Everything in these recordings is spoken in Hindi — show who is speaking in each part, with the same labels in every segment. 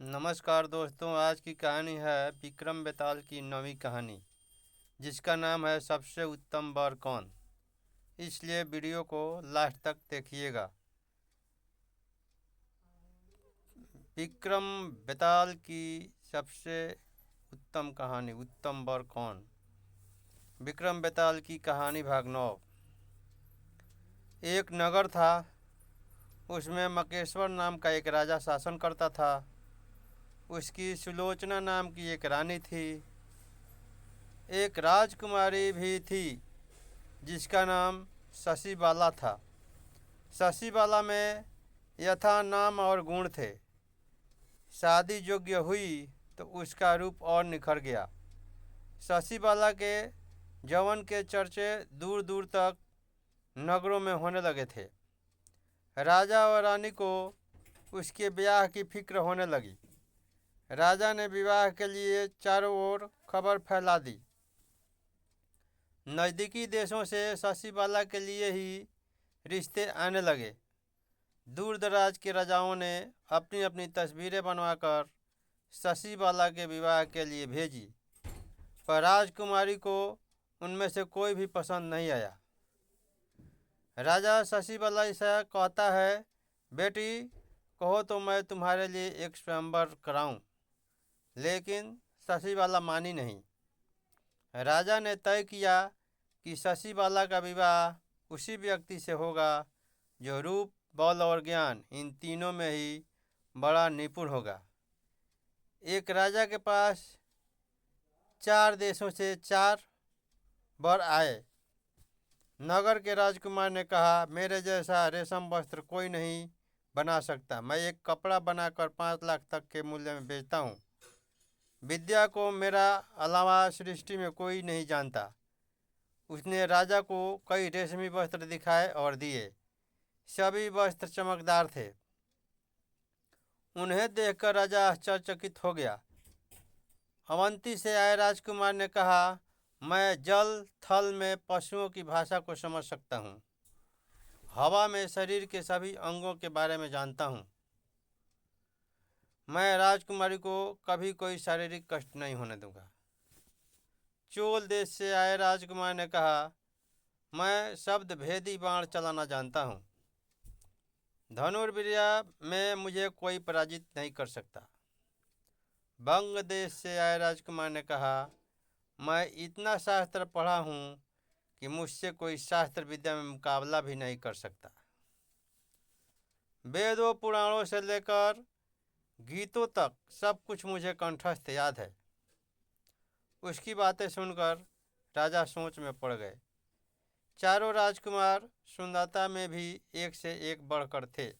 Speaker 1: नमस्कार दोस्तों, आज की कहानी है विक्रम बेताल की नवी कहानी, जिसका नाम है सबसे उत्तम वर कौन। इसलिए वीडियो को लास्ट तक देखिएगा। विक्रम बेताल की सबसे उत्तम कहानी, उत्तम वर कौन। विक्रम बेताल की कहानी भाग 9। एक नगर था, उसमें मकेश्वर नाम का एक राजा शासन करता था। उसकी सुलोचना नाम की एक रानी थी। एक राजकुमारी भी थी जिसका नाम शशिबाला था। शशिबाला में यथा नाम और गुण थे। शादी योग्य हुई तो उसका रूप और निखर गया। शशिबाला के जवन के चर्चे दूर दूर तक नगरों में होने लगे थे। राजा और रानी को उसके ब्याह की फिक्र होने लगी। राजा ने विवाह के लिए चारों ओर खबर फैला दी। नज़दीकी देशों से शशिबाला के लिए ही रिश्ते आने लगे। दूर दराज के राजाओं ने अपनी अपनी तस्वीरें बनवाकर शशिबाला के विवाह के लिए भेजी, पर राजकुमारी को उनमें से कोई भी पसंद नहीं आया। राजा शशिबाला से कहता है, बेटी कहो तो मैं तुम्हारे लिए एक स्वयंवर कराऊं। लेकिन शशिबाला मानी नहीं। राजा ने तय किया कि शशिबाला का विवाह उसी व्यक्ति से होगा जो रूप, बल और ज्ञान इन तीनों में ही बड़ा निपुण होगा। एक राजा के पास 4 देशों से 4 वर आए। नगर के राजकुमार ने कहा, मेरे जैसा रेशम वस्त्र कोई नहीं बना सकता। मैं एक कपड़ा बनाकर 5 लाख तक के मूल्य में बेचता हूँ। विद्या को मेरा अलावा सृष्टि में कोई नहीं जानता। उसने राजा को कई रेशमी वस्त्र दिखाए और दिए। सभी वस्त्र चमकदार थे। उन्हें देखकर राजा आश्चर्यचकित हो गया। अवंती से आए राजकुमार ने कहा, मैं जल थल में पशुओं की भाषा को समझ सकता हूँ। हवा में शरीर के सभी अंगों के बारे में जानता हूँ। मैं राजकुमारी को कभी कोई शारीरिक कष्ट नहीं होने दूंगा। चोल देश से आए राजकुमार ने कहा, मैं शब्द भेदी बाण चलाना जानता हूँ। धनुर्विद्या में मुझे कोई पराजित नहीं कर सकता। बंग देश से आए राजकुमार ने कहा, मैं इतना शास्त्र पढ़ा हूँ कि मुझसे कोई शास्त्र विद्या में मुकाबला भी नहीं कर सकता। वेदों पुराणों से लेकर गीतों तक सब कुछ मुझे कंठस्थ याद है। उसकी बातें सुनकर राजा सोच में पड़ गए। चारों राजकुमार सुंदरता में भी एक से एक बढ़कर थे।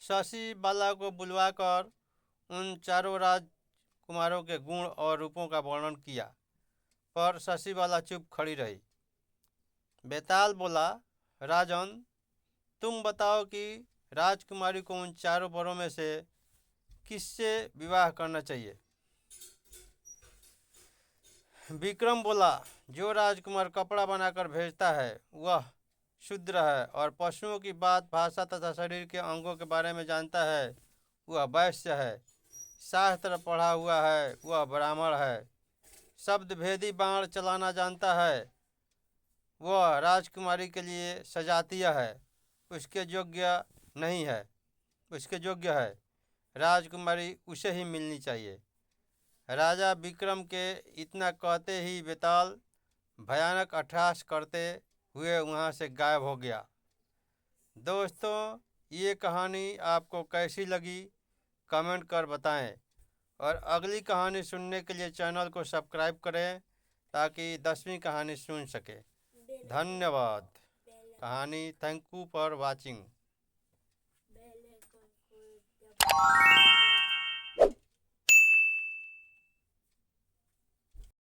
Speaker 1: शशिबाला को बुलवाकर उन चारों राजकुमारों के गुण और रूपों का वर्णन किया, पर शशिबाला चुप खड़ी रही। बेताल बोला, राजन, तुम बताओ कि राजकुमारी को उन चारों वरों में से किससे विवाह करना चाहिए। विक्रम बोला, जो राजकुमार कपड़ा बनाकर भेजता है वह शूद्र है, और पशुओं की बात, भाषा तथा शरीर के अंगों के बारे में जानता है वह वैश्य है। शास्त्र पढ़ा हुआ है वह ब्राह्मण है। शब्द भेदी बाण चलाना जानता है वह राजकुमारी के लिए सजातीय है। उसके योग्य नहीं है, उसके योग्य है। राजकुमारी उसे ही मिलनी चाहिए। राजा विक्रम के इतना कहते ही बेताल भयानक अट्टहास करते हुए वहाँ से गायब हो गया। दोस्तों, ये कहानी आपको कैसी लगी कमेंट कर बताएं, और अगली कहानी सुनने के लिए चैनल को सब्सक्राइब करें ताकि 10वीं कहानी सुन सके। धन्यवाद। कहानी थैंक यू फॉर वाचिंग।